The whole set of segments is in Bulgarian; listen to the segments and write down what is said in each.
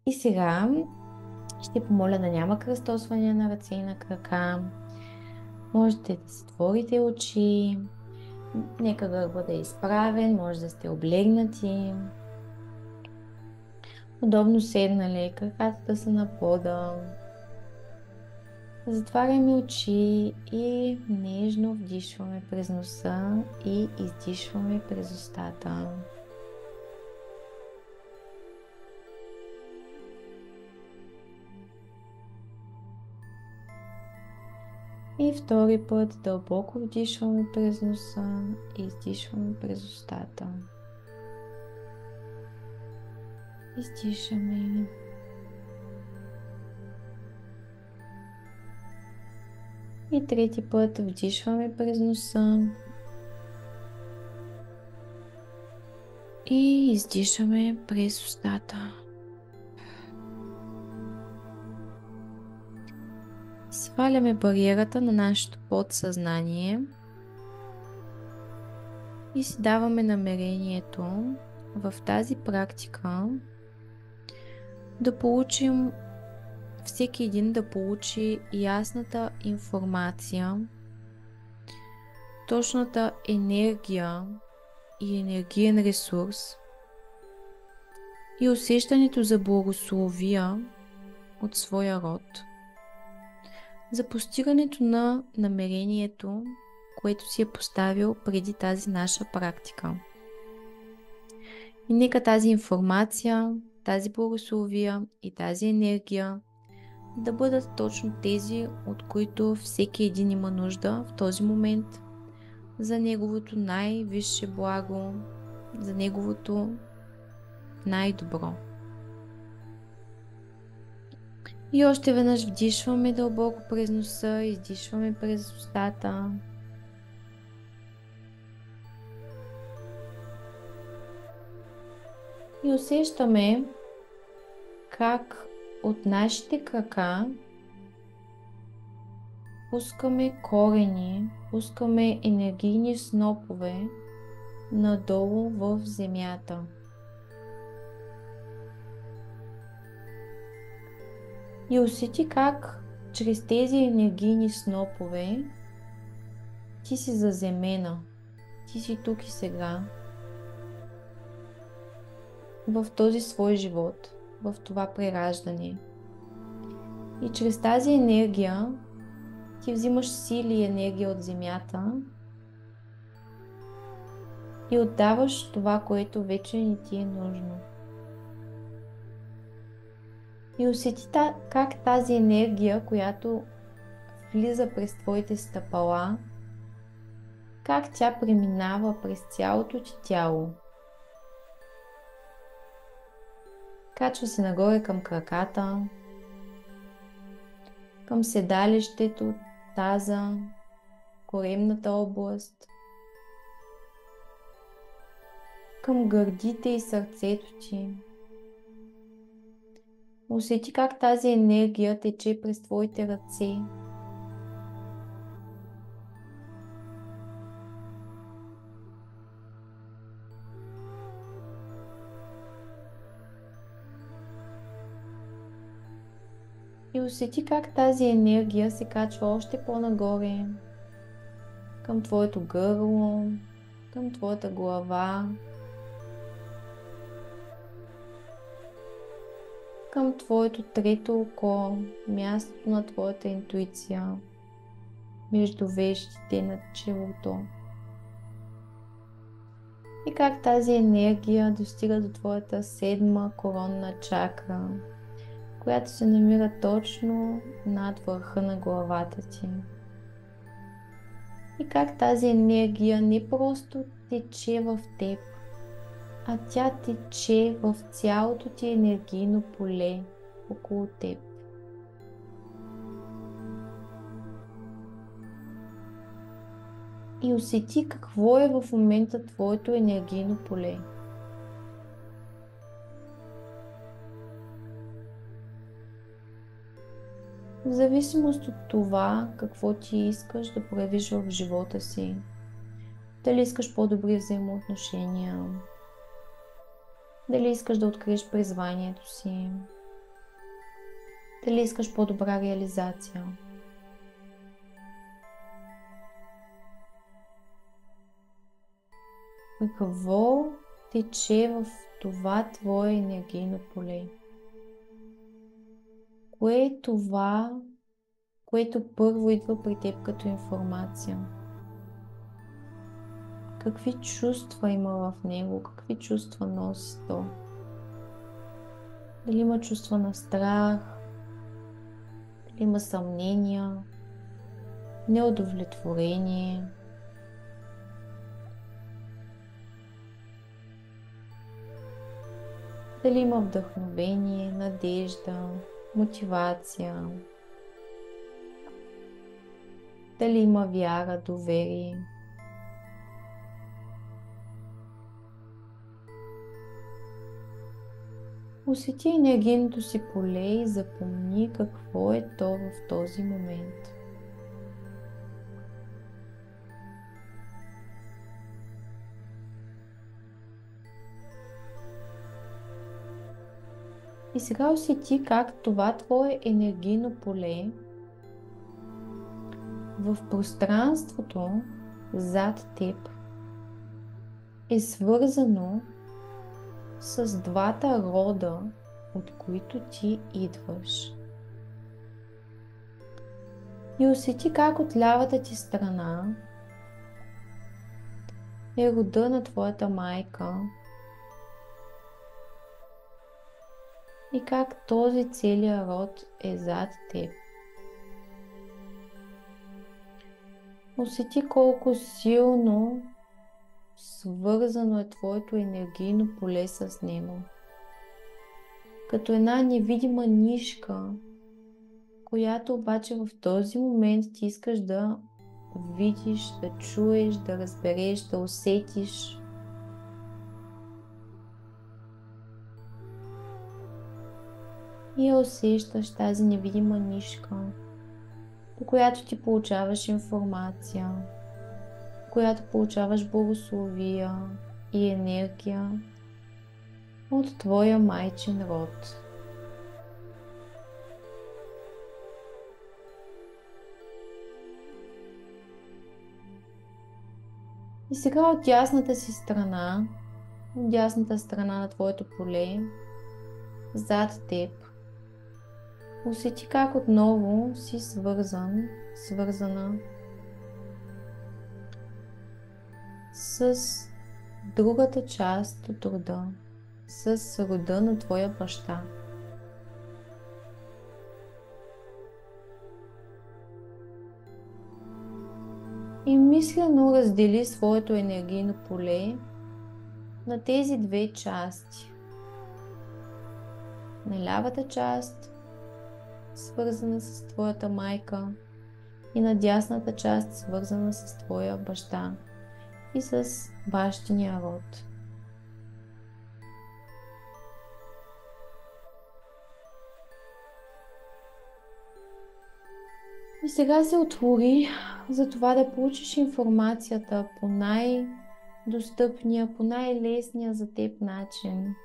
И сега ще помоля да няма кръстосване на ръце и на крака. Можете да затворите очи. Нека гърбът да е изправен, може да сте облегнати. Удобно седнали, краката да са на пода. Затваряме очи и нежно вдишваме през носа и издишваме през устата. И втори път дълбоко вдишваме през носа и издишваме през устата. Издишаме. И трети път вдишваме през носа и издишаме през устата. Сваляме бариерата на нашето подсъзнание и си даваме намерението в тази практика да получим, всеки един да получи ясната информация, точната енергия и енергиен ресурс и усещането за благословия от своя род, за постигането на намерението, което си е поставил преди тази наша практика. И нека тази информация, тази благословия и тази енергия да бъдат точно тези, от които всеки един има нужда в този момент, за неговото най-висше благо, за неговото най-добро. И още веднъж вдишваме дълбоко през носа, издишваме през устата. И усещаме как от нашите крака пускаме корени, пускаме енергийни снопове надолу в земята. И усети как чрез тези енергийни снопове ти си заземена, ти си тук и сега, в този свой живот, в това прераждане. И чрез тази енергия ти взимаш сили и енергия от земята и отдаваш това, което вече не ти е нужно. И усети как тази енергия, която влиза през твоите стъпала, как тя преминава през цялото ти тяло. Качва се нагоре към краката, към седалището, таза, коремната област, към гърдите и сърцето ти. Усети как тази енергия тече през твоите ръце. И усети как тази енергия се качва още по-нагоре, към твоето гърло, към твоята глава, към твоето трето око, мястото на твоята интуиция, между вещите над челото. И как тази енергия достига до твоята седма коронна чакра, която се намира точно над върха на главата ти. И как тази енергия не просто тече в теб, а тя тече в цялото ти енергийно поле около теб. И усети какво е в момента твоето енергийно поле. В зависимост от това, какво ти искаш да проявиш в живота си. Дали искаш по-добри взаимоотношения, дали искаш да откриеш призванието си, Дали искаш по-добра реализация? Какво тече в това твое енергийно поле? Кое е това, което първо идва при теб като информация? Какви чувства има в него? Какви чувства носи то? Дали има чувства на страх? Дали има съмнения? Неудовлетворение? Дали има вдъхновение, надежда, мотивация? Дали има вяра, доверие? Усети енергийното си поле и запомни какво е то в този момент. И сега усети как това твое енергийно поле в пространството зад теб е свързано с двата рода, от които ти идваш. И усети как от лявата ти страна е рода на твоята майка и как този целият род е зад теб. Усети колко силно свързано е твоето енергийно поле с него. Като една невидима нишка, която обаче в този момент ти искаш да видиш, да чуеш, да разбереш, да усетиш. И я усещаш тази невидима нишка, по която ти получаваш информация, по която получаваш благословия и енергия от твоя майчин род. И сега от дясната си страна, от дясната страна на твоето поле, зад теб, усети как отново си свързана с другата част от рода, с рода на твоя баща. И мислено раздели своето енергийно поле на тези две части. На лявата част, свързана с твоята майка, и на дясната част, свързана с твоя баща и с бащиния род. И сега се отвори за това да получиш информацията по най-достъпния, по най-лесния за теб начин.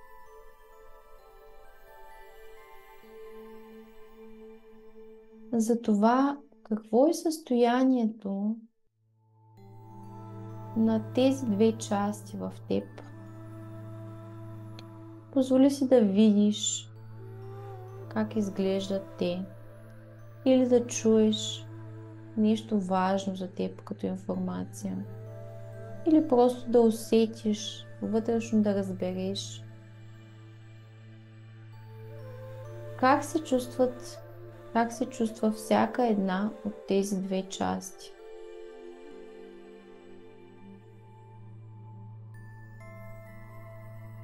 За това какво е състоянието на тези две части в теб. Позволи си да видиш как изглеждат те или да чуеш нещо важно за теб като информация или просто да усетиш, вътрешно да разбереш как се чувства всяка една от тези две части.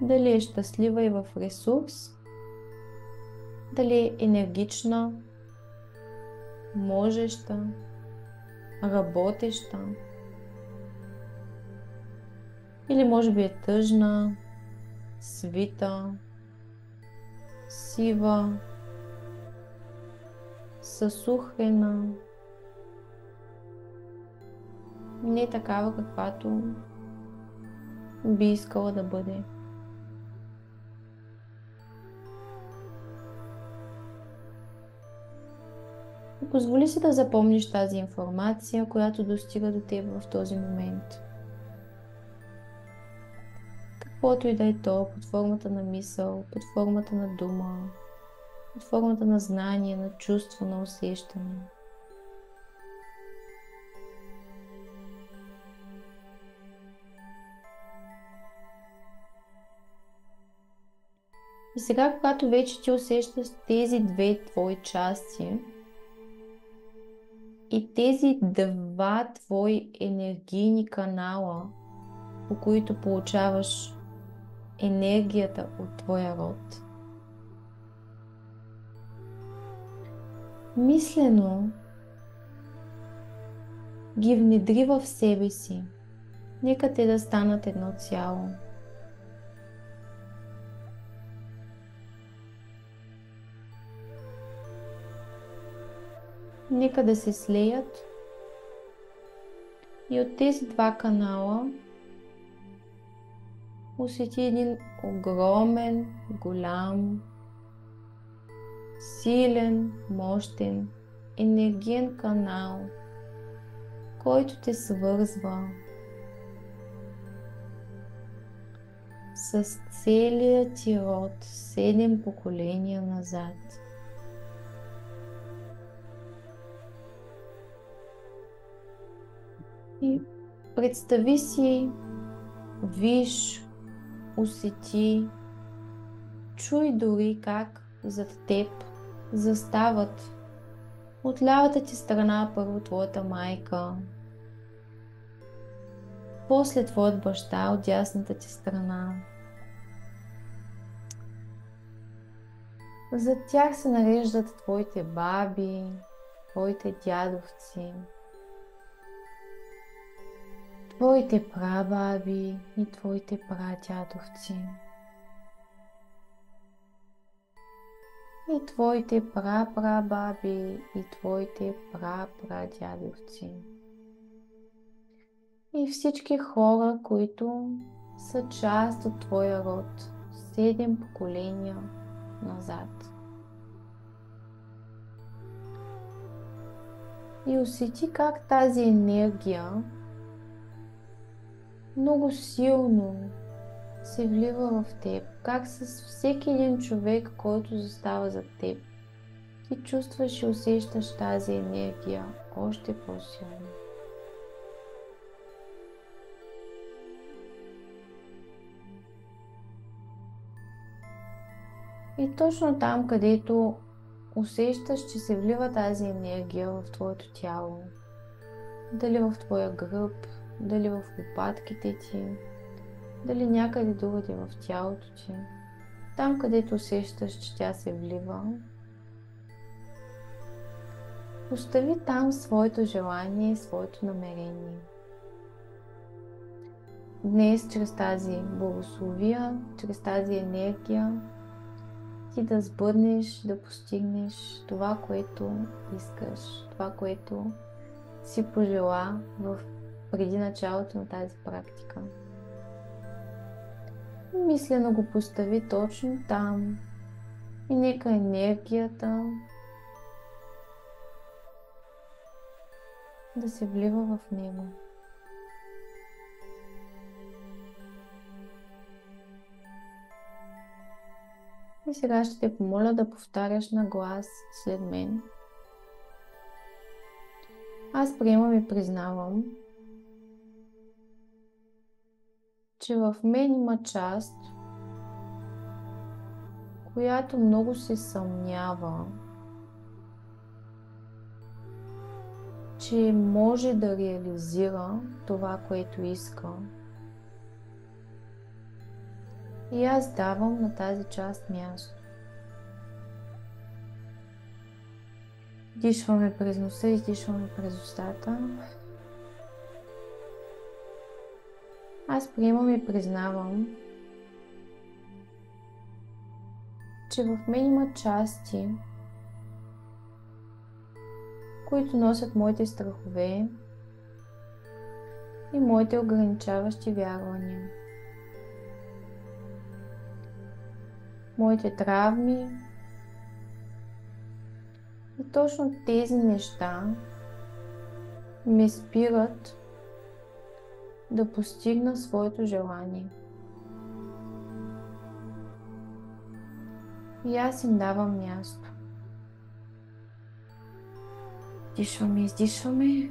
Дали е щастлива и в ресурс, дали е енергична, можеща, работеща, или може би е тъжна, свита, сива, съсухрена, не такава каквато би искала да бъде. И позволи си да запомниш тази информация, която достига до теб в този момент. Каквото и да е то, под формата на мисъл, под формата на дума, под формата на знание, на чувство, на усещане. И сега, когато вече ти усещаш тези две твои части и тези два твои енергийни канала, по които получаваш енергията от твоя род, мислено ги внедри в себе си. Нека те да станат едно цяло. Нека да се слеят и от тези два канала усети един огромен, голям, силен, мощен, енергиен канал, който те свързва с целия ти род 7 поколения назад. И представи си, виж, усети, чуй дори как зад теб застават от лявата ти страна първо твоята майка, после твоят баща от дясната ти страна. Зад тях се нареждат твоите баби, твоите дядовци, твоите прабаби и твоите прадядовци. И твоите прапрабаби и твоите прапрадядовци. И всички хора, които са част от твоя род 7 поколения назад. И усети как тази енергия много силно се влива в теб, как с всеки един човек, който застава зад теб, ти чувстваш и усещаш тази енергия още по-силно. И точно там, където усещаш, че се влива тази енергия в твоето тяло, дали в твоя гръб, дали в лопатките ти, дали някъде другаде в тялото ти, там където усещаш, че тя се влива, остави там своето желание и своето намерение. Днес, чрез тази благословия, чрез тази енергия, ти да сбъднеш, да постигнеш това, което искаш, това, което си пожела преди началото на тази практика. Мислено го постави точно там и нека енергията да се влива в него. И сега ще те помоля да повтаряш на глас след мен. Аз приемам и признавам, че в мен има част, която много се съмнява, че може да реализира това, което иска. И аз давам на тази част място. Дишваме през носа, издишваме през устата. Аз приемам и признавам, че в мен има части, които носят моите страхове и моите ограничаващи вярвания. Моите травми и точно тези неща ме спират да постигна своето желание. И аз им давам място. Дишваме, издишваме.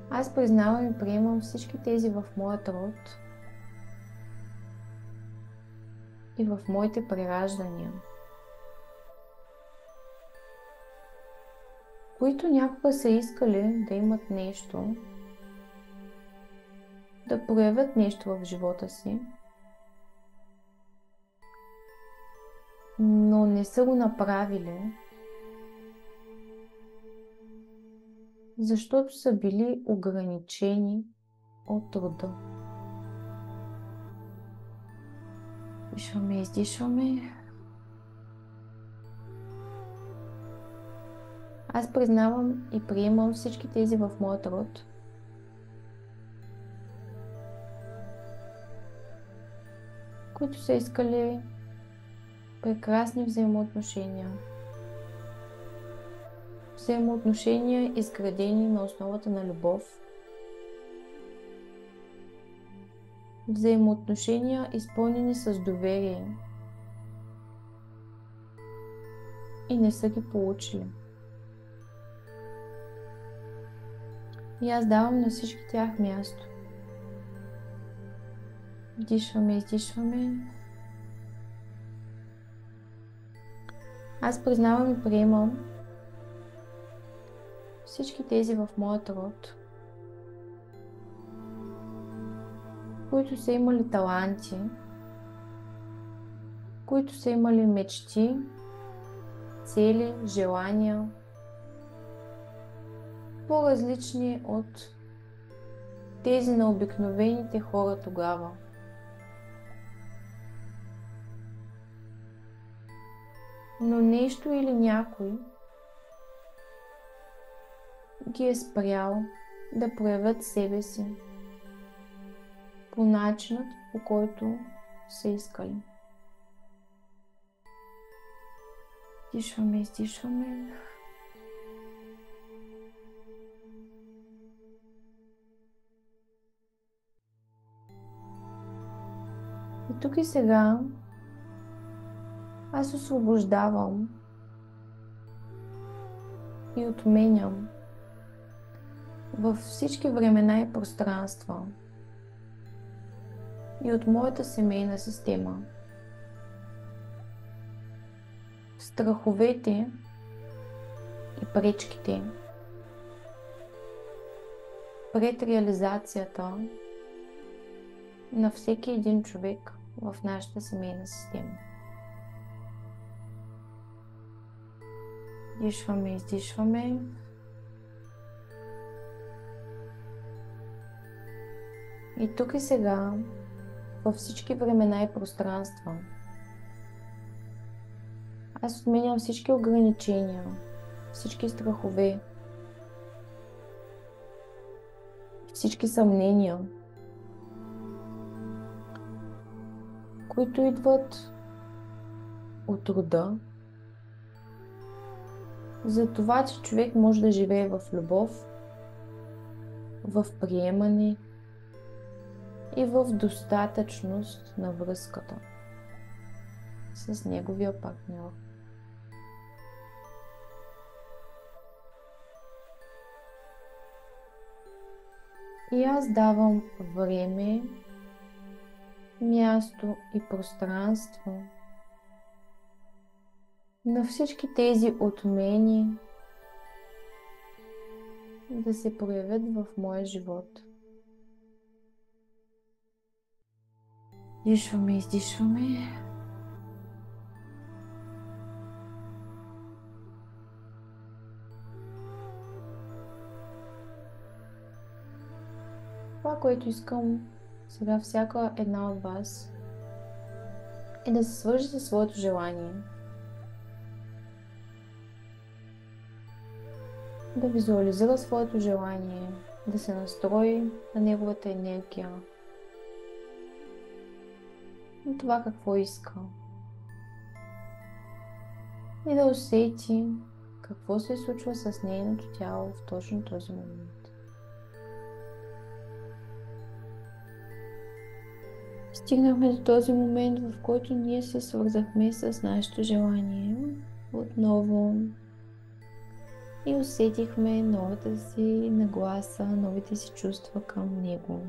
Аз признавам и приемам всички тези в моят род и в моите прераждания, които някога са искали да имат нещо, да проявят нещо в живота си, но не са го направили, защото са били ограничени от труда. Дишваме, издишваме. Аз признавам и приемам всички тези в моят род, които са искали прекрасни взаимоотношения. Взаимоотношения, изградени на основата на любов. Взаимоотношения, изпълнени с доверие. И не са ги получили. И аз давам на всички тях място. Вдишваме, издишваме. Аз признавам и приемам всички тези в моят род, които са имали таланти, които са имали мечти, цели, желания, по-различни от тези на обикновените хора тогава. Но нещо или някой ги е спрял да проявят себе си по начинът, по който са искали. Дишваме, издишваме. И тук и сега аз освобождавам и отменям във всички времена и пространства и от моята семейна система страховете и пречките пред реализацията на всеки един човек в нашата семейна система. Дишваме, издишваме. И тук и сега, във всички времена и пространства, аз отменям всички ограничения, всички страхове, всички съмнения, които идват от труда, за това, че човек може да живее в любов, в приемане и в достатъчност на връзката с неговия партньор. И аз давам време, място и пространство на всички тези отмени да се проявят в моя живот. Дишваме, издишваме. Това, което искам сега всяка една от вас е да се свържи със своето желание. Да визуализира своето желание, да се настрои на неговата енергия, на това какво иска. и да усети какво се случва с нейното тяло в точно този момент. Стигнахме до този момент, в който ние се свързахме с нашето желание отново и усетихме новата си нагласа, новите си чувства към него.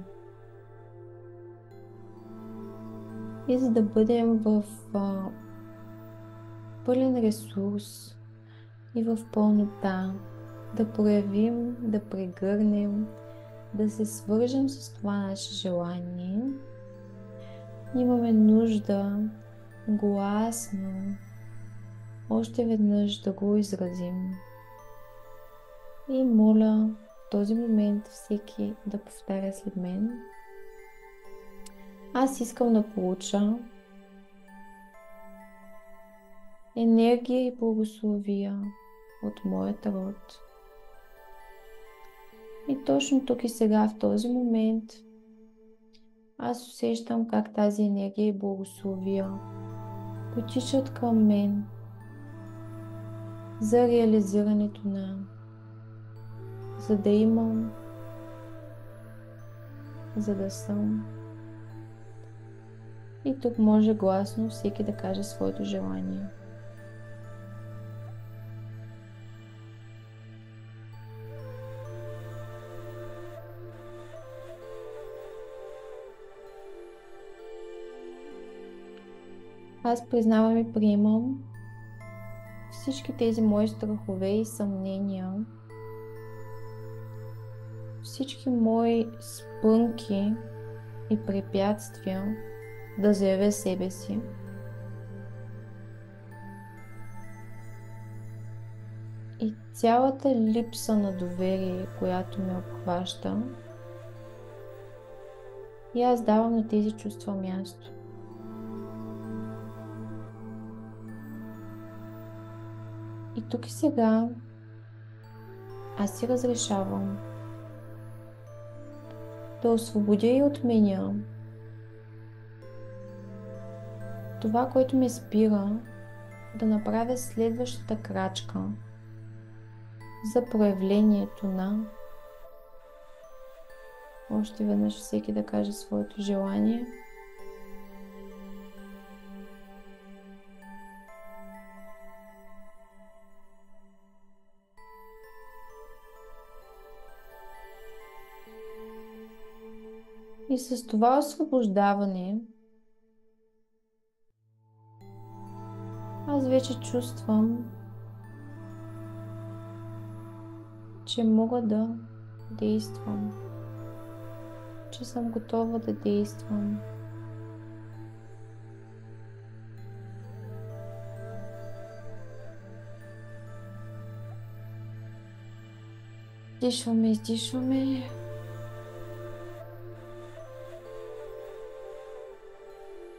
И за да бъдем в пълен ресурс и в пълнота, да проявим, да прегърнем, да се свържем с това наше желание, имаме нужда гласно още веднъж да го изразим. И моля в този момент всеки да повтаря след мен. Аз искам да получа енергия и благословия от моят род. И точно тук и сега, в този момент, аз усещам как тази енергия и благословия потичат към мен за реализирането за да имам, за да съм. И тук може гласно всеки да каже своето желание. Аз признавам и приемам всички тези мои страхове и съмнения, всички мои спънки и препятствия да заявя себе си. И цялата липса на доверие, която ме обхваща, и аз давам на тези чувства място. И тук и сега аз си разрешавам да освободя и отменя това, което ме спира да направя следващата крачка за проявлението на, още веднъж всеки да каже своето желание. И с това освобождаване аз вече чувствам, че мога да действам, че съм готова да действам. Издишваме, издишваме.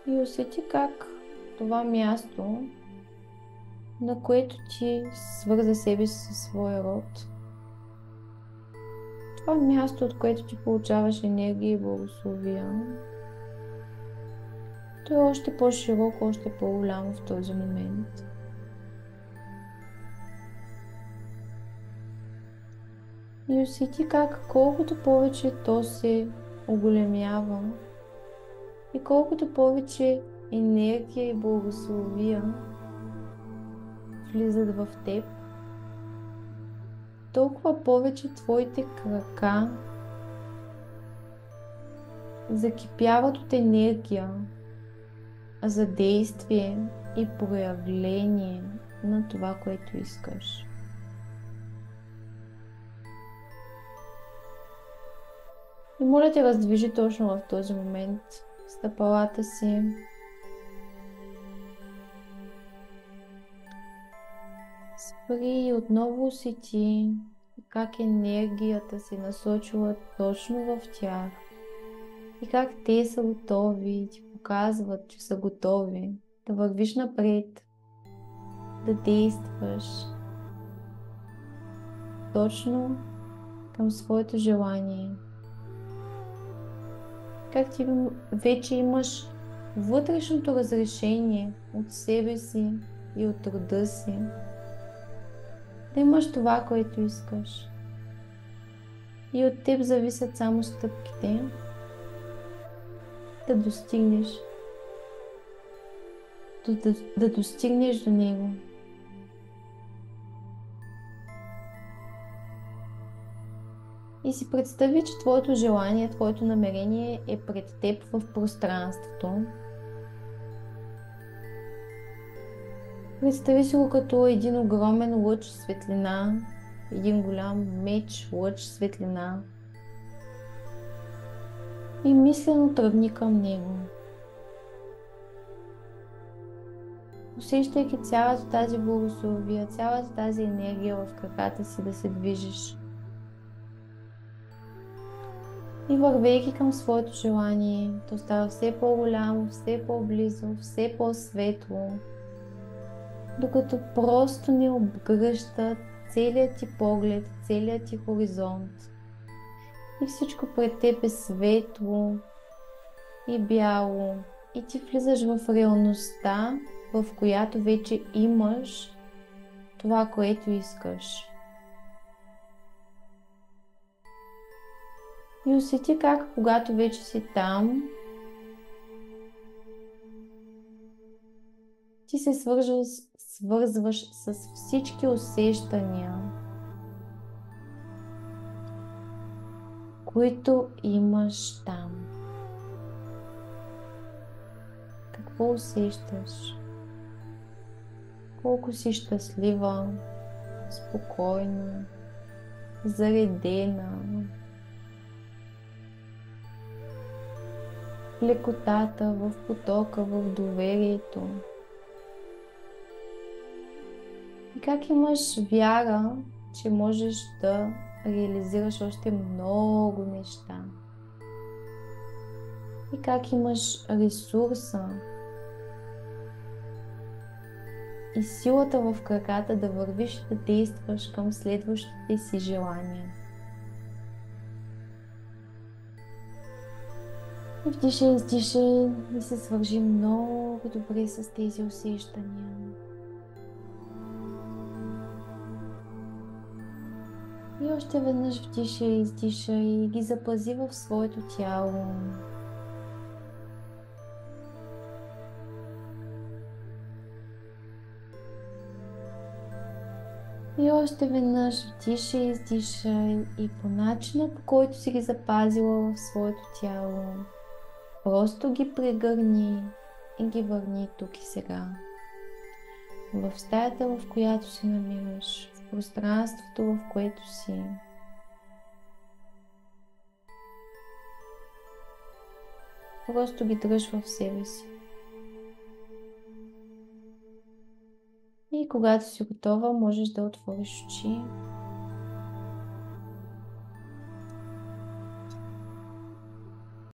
И усети как това място, на което ти свърза себе си със своя род, това място, от което ти получаваш енергия и благословия, то е още по-широко, още по-голямо в този момент. И усети как колкото повече то се оголемява и колкото повече енергия и благословия влизат в теб, толкова повече твоите крака закипяват от енергия за действие и проявление на това, което искаш. И моля те, раздвижи точно в този момент стъпалата си. Спри и отново усети как енергията се насочила точно в тях и как те са готови и ти показват, че са готови да вървиш напред, да действаш точно към своето желание. Как ти вече имаш вътрешното разрешение от себе си и от труда си. Да имаш това, което искаш. И от теб зависят само стъпките да достигнеш. Да достигнеш до него. И си представи, че твоето желание, твоето намерение е пред теб в пространството. Представи си го като един огромен лъч светлина, един голям меч, лъч светлина. И мислено тръгни към него. Усещайки цялата тази благословия, цялата тази енергия в краката си да се движиш. И вървейки към своето желание, то става все по-голямо, все по-близо, все по-светло, докато просто не обгръща целият ти поглед, целият ти хоризонт. И всичко пред теб е светло и бяло. И ти влизаш в реалността, в която вече имаш това, което искаш. И усети как, когато вече си там, ти се свързваш с всички усещания, които имаш там. Какво усещаш? Колко си щастлива, спокойна, заредена. Лекотата в потока, в доверието. И как имаш вяра, че можеш да реализираш още много неща. И как имаш ресурса и силата в краката да вървиш и да действаш към следващите си желания. И вдишай, издишай и се свържи много добре с тези усещания. И още веднъж вдишай, издишай и ги запази в своето тяло. И още веднъж вдишай, издишай и по начина, по който си ги запазила в своето тяло, просто ги прегърни и ги върни тук и сега. В стаята, в която се намираш, в пространството, в което си. Просто ги дръж в себе си. И когато си готова, можеш да отвориш очи